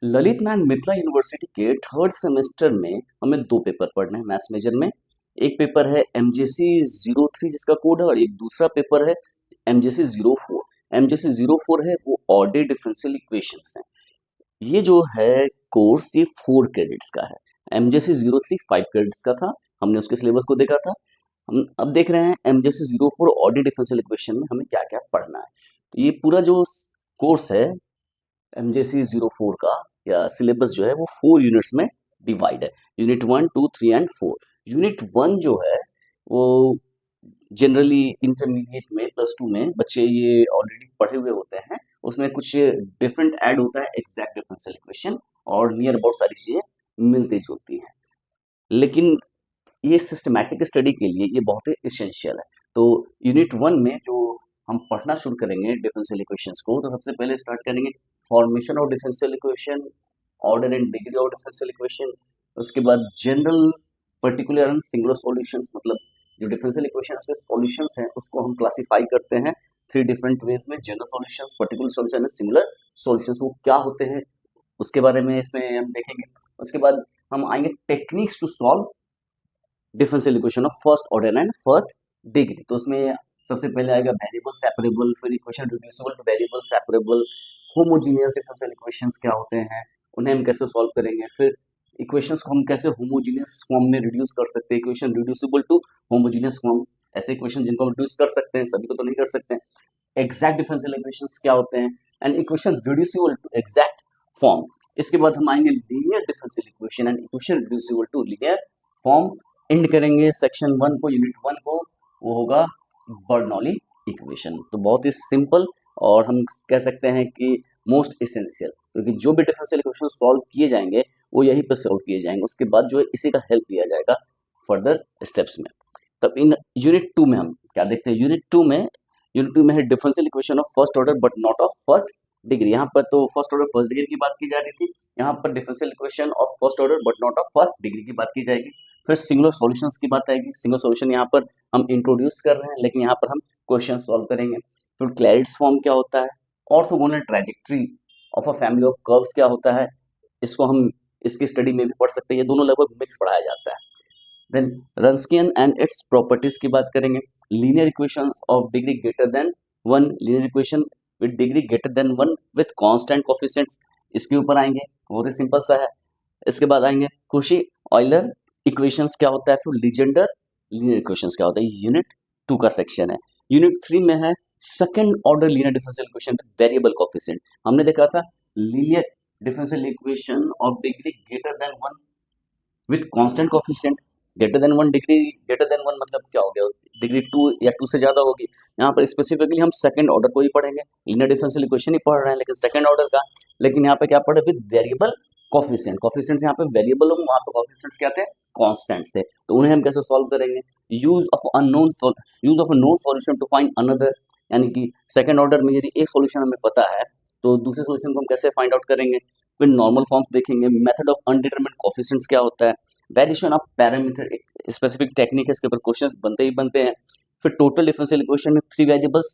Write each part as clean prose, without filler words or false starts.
Lalit Narayan Mithila university के third semester में हमें दो पेपर पढ़ने हैं मैथ्स मेजर में। एक पेपर है एमजेसी 03 जिसका कोड है, और एक दूसरा पेपर है एमजेसी 04। एमजेसी 04 है वो ऑर्डर डिफरेंशियल इक्वेशंस हैं। ये जो है कोर्स ये 4 क्रेडिट्स का है। एमजेसी 03 5 क्रेडिट्स का था, हमने उसके सिलेबस को देखा था। हम अब देख रहे हैं एमजेसी 04 ऑर्डर डिफरेंशियल इक्वेशन में हमें क्या क्या पढ़ना है। तो ये पूरा जो कोर्स है एमजेसी 04 का या सिलेबस जो है वो 4 यूनिट्स में डिवाइड है। Unit 1 2 3 and 4। यूनिट 1 जो है वो जनरली इंटरमीडिएट में +2 में बच्चे ये ऑलरेडी पढ़े हुए होते हैं। उसमें कुछ डिफरेंट ऐड होता है, एग्जैक्ट डिफरेंशियल इक्वेशन और नियर अबाउट सारी चीजें मिलती जुलती हैं, लेकिन ये सिस्टमैटिक स्टडी के लिए ये बहुत ही इसेंशियल है। तो यूनिट 1 में जो हम पढ़ना शुरू करेंगे डिफरेंशियल इक्वेशंस को, तो सबसे पहले स्टार्ट करेंगे formation of differential equation, order and degree of differential equation. उसके बाद general, particular and singular solutions, मतलब जो डिफरेंशियल इक्वेशन के सॉल्यूशंस हैं उसको हम क्लासिफाई करते हैं 3 डिफरेंट वेज में। General solutions, particular solution and singular solutions, वो क्या होते हैं उसके बारे में इसमें हम देखेंगे। उसके बाद हम आएंगे techniques to solve differential equation of first order and first degree. तो उसमें सबसे पहले आएगा वेरिएबल सेपरेबल, फिर equation reducible to variable separable, homogeneous differential equations क्या होते हैं, उन्हें हम कैसे सॉल्व करेंगे, फिर इक्वेशंस को हम कैसे होमोजीनियस फॉर्म में रिड्यूस कर सकते हैं, equation reducible to homogeneous form, ऐसे इक्वेशन जिनको हम रिड्यूस कर सकते हैं, सभी को तो नहीं कर सकते हैं। एग्जैक्ट डिफरेंशियल इक्वेशंस क्या होते हैं and equation reducible to exact form. इसके बाद हम आएंगे linear differential equation and equation reducible to linear form. And करेंगे सेक्शन 1 को, यूनिट 1 को, वो होगा बर्नौली इक्वेशन। तो बहुत ही सिंपल और हम कह सकते हैं कि मोस्ट इसेंशियल, क्योंकि जो भी डिफरेंशियल इक्वेशन सॉल्व किए जाएंगे वो यहीं पर सॉल्व किए जाएंगे, उसके बाद जो है इसी का हेल्प लिया जाएगा फर्दर स्टेप्स में। तब इन यूनिट 2 में हम क्या देखते हैं, यूनिट 2 में है differential equation of first order but not of first degree. यहाँ पर तो फर्स्ट ऑर्डर फर्स्ट डिग्री की बात की जा रही थी, यहाँ पर differential equation of first order but not of first degree की बात की जाएगी। फिर सिंगुलर सॉल्यूशंस की बात आएगी। सिंगुलर सॉल्यूशन यहाँ पर हम इंट्रोड्यूस कर रहे हैं, लेकिन यहाँ पर हम क्वेश्चन सॉल्व करेंगे। फिर क्लैरिट्स फॉर्म क्या होता है, orthogonal trajectory of a family of curves क्या होता है, इसको हम इसकी स्टडी में भी पढ़ सकते हैं। ये दोनों लगभग मिक्स पढ़ाया जाता है। देन रंस्कियन एंड इट्स प्रॉपर्टीज की बात करेंगे। Linear equations of degree greater than 1, linear equation with degree greater than 1 with constant coefficients, इसके ऊपर आएंगे, बहुत ही सिंपल सा है। इसके बाद आएंगे कुशी ऑयलर इक्वेशंस क्या होता है, फिर लीजेंडर लीनियर इक्वेशंस क्या होता है, यूनिट 2 का सेक्शन है। यूनिट 3 में है second order linear differential equation with variable coefficient. हमने देखा था linear differential equation of degree greater than 1 with constant coefficient. Greater than 1 degree, greater than 1 मतलब क्या हो गया, डिग्री 2 या 2 से ज्यादा होगी। यहाँ पर स्पेसिफिकली हम सेकंड ऑर्डर को ही पढ़ेंगे, लीनियर डिफरेंशियल इक्वेशन ही पढ़ रहे हैं लेकिन सेकंड ऑर्डर का। लेकिन यहाँ पे क्या पढ़े, विद वेरिएबल कोफिशिएंट। कोफिशिएंट्स यहाँ पे वेरिएबल होंगे, वहाँ पे कोफिशिएंट्स क्या थे, कांस्टेंट्स थे। तो उन्हें हम कैसे सॉल्व करेंगे, use of a known solution to find another, यानी कि सेकंड ऑर्डर में यदि एक सॉल्यूशन हमें पता है तो दूसरे सॉल्यूशन को हम कैसे फाइंड आउट करेंगे। फिर नॉर्मल फॉर्म्स देखेंगे, मेथड ऑफ अनडिटरमिन्ड कोफिशिएंट्स क्या होता है, वेरिएशन ऑफ पैरामीटर, एक स्पेसिफिक टेक्निक है, इसके ऊपर क्वेश्चंस बनते ही बनते हैं। फिर टोटल डिफरेंशियल इक्वेशन में 3 variables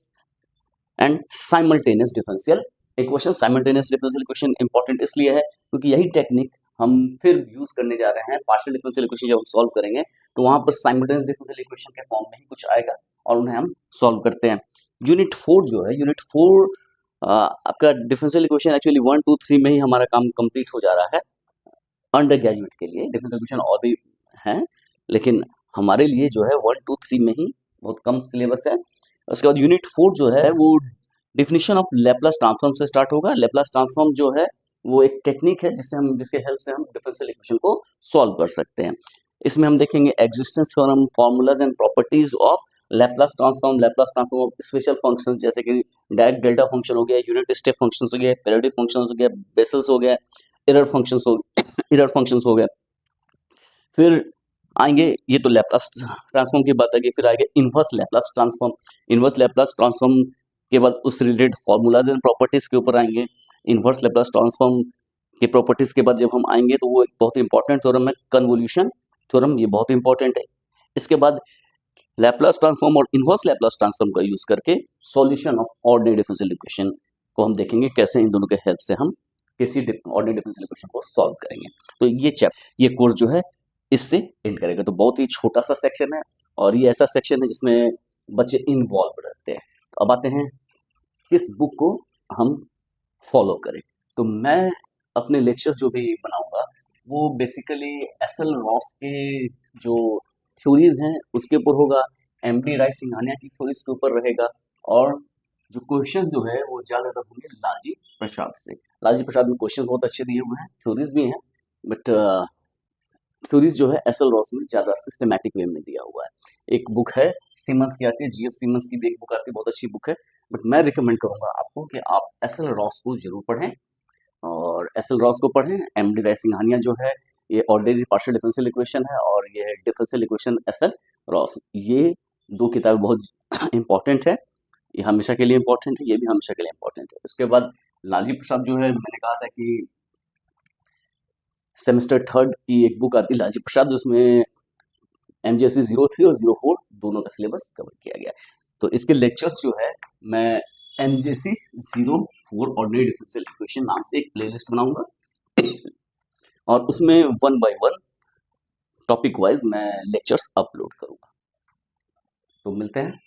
and simultaneous differential equation. Simultaneous differential equation important इसलिए है क्योंकि यही टेक्निक हम फिर यूज करने जा रहे हैं पार्शियल डिफरेंशियल इक्वेशन जब हम सॉल्व करेंगे, तो वहां पर साइमल्टेनियस डिफरेंशियल इक्वेशन के फॉर्म में ही कुछ आएगा और उन्हें हम सॉल्व करते हैं। यूनिट 4 जो है, यूनिट 4 आपका डिफरेंशियल इक्वेशन एक्चुअली 1 2 3 में ही हमारा काम कंप्लीट हो जा रहा है। अंडर ग्रेजुएट के लिए डिफरेंशियल इक्वेशन और भी हैं, लेकिन हमारे लिए जो है 1 2 3 में ही बहुत कम सिलेबस है। उसके बाद यूनिट 4 जो है वो डिफिनीशन ऑफ लेप्लास ट्रांसफॉर्म से स्टार्ट होगा। लेप्लास ट्रांसफॉर्म जो है वो एक टेक्निक है जिसके हेल्प से हम डिफरेंशियल इक्वेशन को सॉल्व कर सकते हैं। इसमें हम देखेंगे existence theorem, formulas and properties of Laplace transform of special function, जैसे कि डायरेक्ट डेल्टा फंक्शन हो गया, यूनिट स्टेप फंक्शन हो गया, पीरियोडिक फंक्शन हो गया, बेसिस हो गया, एरर फंक्शंस हो गए। फिर आएंगे, ये तो लैप्लास ट्रांसफॉर्म की बात आएगी, फिर आएंगे inverse Laplace transform. Inverse Laplace transform के बाद उस रिलेटेड फॉर्मूलाज एंड प्रॉपर्टीज के ऊपर आएंगे। इनवर्स लैप्लास ट्रांसफॉर्म के प्रॉपर्टीज के बाद जब हम आएंगे तो वो एक बहुत इंपॉर्टेंट थ्योरम है, कन्वोल्यूशन थ्योरम, ये बहुत इंपॉर्टेंट है। इसके बाद लैप्लास ट्रांसफॉर्म और इनवर्स लैप्लास ट्रांसफॉर्म का यूज करके solution of ordinary differential equation को हम देखेंगे कैसे इन दोनों के हेल्प से हम किसी ऑर्डिनरी डिफरेंशियल इक्वेशन को सॉल्व करेंगे। तो ये कोर्स जो है इससे एंड करेगा। तो बहुत ही छोटा सा सेक्शन है और ये ऐसा सेक्शन है जिसमें बच्चे इन्वॉल्व रहते हैं। तो अब आते हैं किस बुक को हम फॉलो करें। तो मैं अपने लेक्चर्स जो भी बनाऊंगा वो बेसिकली एस.एल. रॉस के जो थ्योरीज हैं उसके ऊपर होगा, एम.डी. राय सिंघानिया की थ्योरीज के ऊपर रहेगा, और जो क्वेश्चन जो है वो ज़्यादातर होंगे लालजी प्रसाद से। लालजी प्रसाद में क्वेश्चन बहुत अच्छे दिए हुए हैं, थ्योरीज भी हैं, बट थ्योरीज जो है एस.एल. रॉस में ज़्यादा सिस्टमैटिक वे में दिया हुआ है। एक बुक है सीमंस की आती है, जी.एफ. सीमंस की भी एक बुक आती है, बहुत अच्छी बुक है, बट मैं रिकमेंड करूंगा आपको कि आप एस.एल. रॉस को जरूर पढ़ें, और एस.एल. रॉस को पढ़ें। एम.डी. राय सिंघानिया जो है ये ऑर्डिनरी पार्शियल डिफरेंशियल इक्वेशन है, और ये है डिफरेंशियल इक्वेशन एस.एल. रॉस। ये दो किताबें बहुत इंपॉर्टेंट है, ये हमेशा के लिए इंपॉर्टेंट है, ये भी हमेशा के लिए इंपॉर्टेंट है। उसके बाद लालजी प्रसाद जो है, मैंने कहा था कि सेमेस्टर थर्ड की एक बुक आती है लालजी प्रसाद, जिसमें एमजीएससी 03 और 04 दोनों का सिलेबस कवर किया गया है। तो इसके लेक्चर्स जो है मैं एमजीएससी 04 ऑर्डिनरी डिफरेंशियल इक्वेशन नाम से एक प्लेलिस्ट बनाऊंगा, और उसमें 1 बाय 1 टॉपिक वाइज मैं लेक्चर्स अपलोड करूंगा। तो मिलते हैं